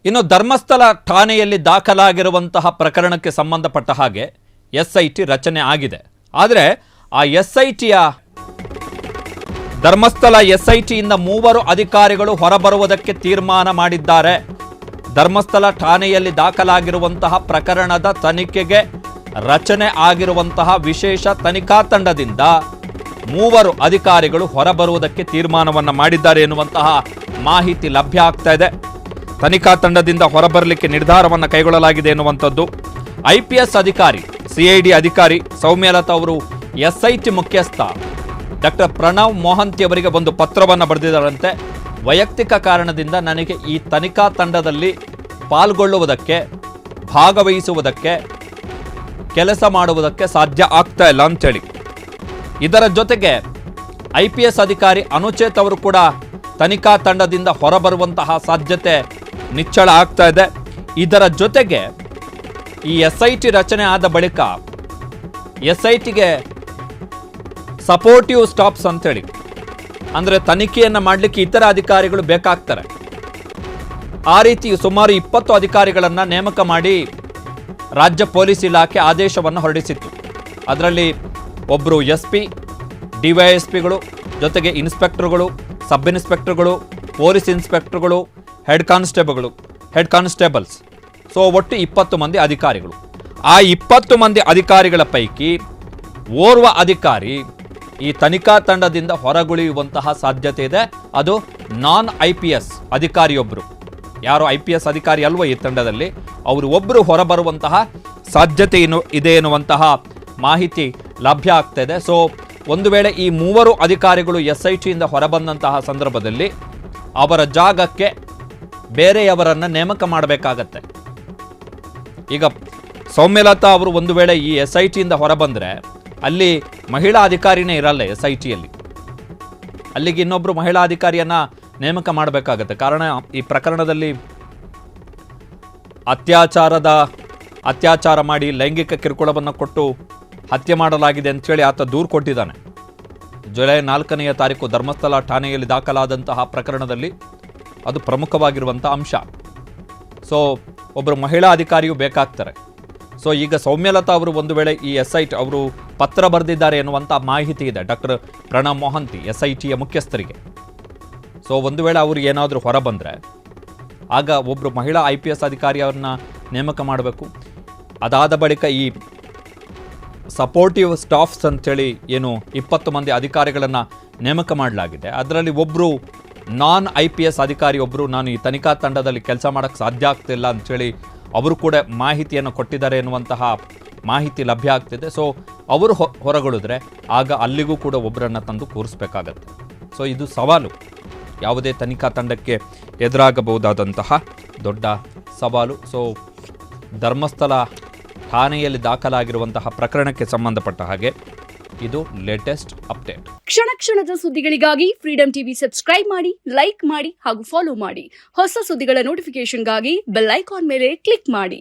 ಇನ್ನು ಧರ್ಮಸ್ಥಳ ಠಾಣೆಯಲ್ಲಿ ದಾಖಲಾಗಿರುವಂತಹ ಪ್ರಕರಣಕ್ಕೆ ಸಂಬಂಧಪಟ್ಟ ಹಾಗೆ SIT ರಚನೆ ಆಗಿದೆ. ಆದರೆ ಆ SITಯ ಧರ್ಮಸ್ಥಳ SITಯಿಂದ 3 ಅಧಿಕಾರಿಗಳು ಹೊರಬರುವುದಕ್ಕೆ ತೀರ್ಮಾನ ಮಾಡಿದ್ದಾರೆ. ಧರ್ಮಸ್ಥಳ ಠಾಣೆಯಲ್ಲಿ ದಾಖಲಾಗಿರುವಂತಹ ಪ್ರಕರಣದ ತನಿಖೆಗೆ ರಚನೆ ಆಗಿರುವಂತಹ ವಿಶೇಷ ತನಿಖಾ ತಂಡದಿಂದ 3 ಅಧಿಕಾರಿಗಳು ಹೊರಬರುವುದಕ್ಕೆ ತೀರ್ಮಾನವನ್ನು ಮಾಡಿದ್ದಾರೆ ಎನ್ನುವಂತಹ ಮಾಹಿತಿ ಲಭ್ಯ ಆಗ್ತಾ ಇದೆ. ತನಿಖಾ ತಂಡದಿಂದ ಹೊರಬರಲಿಕ್ಕೆ ನಿರ್ಧಾರವನ್ನು ಕೈಗೊಳ್ಳಲಾಗಿದೆ ಎನ್ನುವಂಥದ್ದು. IPS ಅಧಿಕಾರಿ CID ಅಧಿಕಾರಿ ಸೌಮ್ಯಲತಾ ಅವರು SIT ಮುಖ್ಯಸ್ಥ ಡಾಕ್ಟರ್ ಪ್ರಣವ್ ಮೊಹಂತಿ ಅವರಿಗೆ ಒಂದು ಪತ್ರವನ್ನು ಬರೆದಿದ್ದಾರಂತೆ. ವೈಯಕ್ತಿಕ ಕಾರಣದಿಂದ ನನಗೆ ಈ ತನಿಖಾ ತಂಡದಲ್ಲಿ ಪಾಲ್ಗೊಳ್ಳುವುದಕ್ಕೆ, ಭಾಗವಹಿಸುವುದಕ್ಕೆ, ಕೆಲಸ ಮಾಡುವುದಕ್ಕೆ ಸಾಧ್ಯ ಆಗ್ತಾ ಇಲ್ಲ ಅಂತೇಳಿ. ಇದರ ಜೊತೆಗೆ IPS ಅಧಿಕಾರಿ ಅನುಚೇತ್ ಅವರು ಕೂಡ ತನಿಖಾ ತಂಡದಿಂದ ಹೊರಬರುವಂತಹ ಸಾಧ್ಯತೆ ನಿಚ್ಚಳ ಆಗ್ತಾ ಇದೆ. ಇದರ ಜೊತೆಗೆ ಈ SIT ರಚನೆ ಆದ ಬಳಿಕ SITಗೆ ಸಪೋರ್ಟಿವ್ ಸ್ಟಾಫ್ಸ್ ಅಂತೇಳಿ, ಅಂದರೆ ತನಿಖೆಯನ್ನು ಮಾಡಲಿಕ್ಕೆ ಇತರ ಅಧಿಕಾರಿಗಳು ಬೇಕಾಗ್ತಾರೆ. ಆ ರೀತಿ ಸುಮಾರು 20 ಅಧಿಕಾರಿಗಳನ್ನು ನೇಮಕ ಮಾಡಿ ರಾಜ್ಯ ಪೊಲೀಸ್ ಇಲಾಖೆ ಆದೇಶವನ್ನು ಹೊರಡಿಸಿತ್ತು. ಅದರಲ್ಲಿ ಒಬ್ಬರು SP, DYSPಗಳು, ಜೊತೆಗೆ ಇನ್ಸ್ಪೆಕ್ಟರ್ಗಳು, ಸಬ್ ಇನ್ಸ್ಪೆಕ್ಟರ್ಗಳು, ಪೊಲೀಸ್ ಇನ್ಸ್ಪೆಕ್ಟರ್ಗಳು, ಹೆಡ್ ಕಾನ್ಸ್ಟೇಬಲ್ಸ್. ಸೊ ಒಟ್ಟು 20 ಮಂದಿ ಅಧಿಕಾರಿಗಳು. ಆ 20 ಮಂದಿ ಅಧಿಕಾರಿಗಳ ಪೈಕಿ ಓರ್ವ ಅಧಿಕಾರಿ ಈ ತನಿಖಾ ತಂಡದಿಂದ ಹೊರಗುಳಿಯುವಂತಹ ಸಾಧ್ಯತೆ ಇದೆ. ಅದು ನಾನ್ IPS ಅಧಿಕಾರಿಯೊಬ್ಬರು, ಯಾರು IPS ಅಧಿಕಾರಿ ಅಲ್ವೋ ಈ ತಂಡದಲ್ಲಿ, ಅವರು ಒಬ್ಬರು ಹೊರಬರುವಂತಹ ಸಾಧ್ಯತೆ ಇದೆ ಎನ್ನುವಂತಹ ಮಾಹಿತಿ ಲಭ್ಯ ಆಗ್ತಾ ಇದೆ. ಸೊ ಒಂದು ವೇಳೆ ಈ 3 ಅಧಿಕಾರಿಗಳು SITಯಿಂದ ಹೊರಬಂದಂತಹ ಸಂದರ್ಭದಲ್ಲಿ ಅವರ ಜಾಗಕ್ಕೆ ಬೇರೆಯವರನ್ನು ನೇಮಕ ಮಾಡಬೇಕಾಗತ್ತೆ. ಈಗ ಸೌಮ್ಯಲತಾ ಅವರು ಒಂದು ವೇಳೆ ಈ SITಯಿಂದ ಹೊರಬಂದರೆ ಅಲ್ಲಿ ಮಹಿಳಾ ಅಧಿಕಾರಿನೇ ಇರಲ್ಲ SITಯಲ್ಲಿ, ಅಲ್ಲಿಗೆ ಇನ್ನೊಬ್ಬರು ಮಹಿಳಾ ಅಧಿಕಾರಿಯನ್ನು ನೇಮಕ ಮಾಡಬೇಕಾಗತ್ತೆ. ಕಾರಣ ಈ ಪ್ರಕರಣದಲ್ಲಿ ಅತ್ಯಾಚಾರ ಮಾಡಿ ಲೈಂಗಿಕ ಕಿರುಕುಳವನ್ನು ಕೊಟ್ಟು ಹತ್ಯೆ ಮಾಡಲಾಗಿದೆ ಅಂತೇಳಿ ಆತ ದೂರು ಕೊಟ್ಟಿದ್ದಾನೆ. ಜುಲೈ 4ನೇ ತಾರೀಕು ಧರ್ಮಸ್ಥಳ ಠಾಣೆಯಲ್ಲಿ ದಾಖಲಾದಂತಹ ಪ್ರಕರಣದಲ್ಲಿ ಅದು ಪ್ರಮುಖವಾಗಿರುವಂಥ ಅಂಶ. ಸೊ ಒಬ್ಬರು ಮಹಿಳಾ ಅಧಿಕಾರಿಯು ಬೇಕಾಗ್ತಾರೆ. ಸೊ ಈಗ ಸೌಮ್ಯಲತಾ ಅವರು ಒಂದು ವೇಳೆ ಈ SIT ಅವರು ಪತ್ರ ಬರೆದಿದ್ದಾರೆ ಎನ್ನುವಂಥ ಮಾಹಿತಿ ಇದೆ ಡಾಕ್ಟರ್ ಪ್ರಣವ್ ಮೊಹಂತಿ SITಯ ಮುಖ್ಯಸ್ಥರಿಗೆ. ಸೊ ಒಂದು ವೇಳೆ ಅವರು ಏನಾದರೂ ಹೊರಬಂದರೆ ಆಗ ಒಬ್ಬರು ಮಹಿಳಾ IPS ಅಧಿಕಾರಿಯವ್ರನ್ನ ನೇಮಕ ಮಾಡಬೇಕು. ಅದಾದ ಬಳಿಕ ಈ ಸಪೋರ್ಟಿವ್ ಸ್ಟಾಫ್ಸ್ ಅಂತೇಳಿ ಏನು 20 ಮಂದಿ ಅಧಿಕಾರಿಗಳನ್ನು ನೇಮಕ ಮಾಡಲಾಗಿದೆ. ಅದರಲ್ಲಿ ಒಬ್ಬರು ನಾನ್ IPS ಅಧಿಕಾರಿ ಒಬ್ಬರು ನಾನು ಈ ತನಿಖಾ ತಂಡದಲ್ಲಿ ಕೆಲಸ ಮಾಡೋಕ್ಕೆ ಸಾಧ್ಯ ಆಗ್ತಿಲ್ಲ ಅಂಥೇಳಿ ಅವರು ಕೂಡ ಮಾಹಿತಿಯನ್ನು ಕೊಟ್ಟಿದ್ದಾರೆ ಎನ್ನುವಂತಹ ಮಾಹಿತಿ ಲಭ್ಯ ಆಗ್ತಿದೆ. ಸೊ ಅವರು ಹೊರಗುಳಿದ್ರೆ ಆಗ ಅಲ್ಲಿಗೂ ಕೂಡ ಒಬ್ಬರನ್ನು ತಂದು ಕೂರಿಸ್ಬೇಕಾಗತ್ತೆ. ಸೊ ಇದು ಸವಾಲು, ಯಾವುದೇ ತನಿಖಾ ತಂಡಕ್ಕೆ ಎದುರಾಗಬಹುದಾದಂತಹ ದೊಡ್ಡ ಸವಾಲು. ಸೊ ಧರ್ಮಸ್ಥಳ ಠಾಣೆಯಲ್ಲಿ ದಾಖಲಾಗಿರುವಂತಹ ಪ್ರಕರಣಕ್ಕೆ ಸಂಬಂಧಪಟ್ಟ ಹಾಗೆ ಇದು ಲೇಟೆಸ್ಟ್ ಅಪ್ಡೇಟ್. ಕ್ಷಣ ಕ್ಷಣದ ಸುದ್ದಿಗಳಿಗಾಗಿ ಫ್ರೀಡಂ ಟಿವಿ ಸಬ್ಸ್ಕ್ರೈಬ್ ಮಾಡಿ, ಲೈಕ್ ಮಾಡಿ ಹಾಗೂ ಫಾಲೋ ಮಾಡಿ. ಹೊಸ ಸುದ್ದಿಗಳ ನೋಟಿಫಿಕೇಶನ್ಗಾಗಿ ಬೆಲ್ ಐಕಾನ್ ಮೇಲೆ ಕ್ಲಿಕ್ ಮಾಡಿ.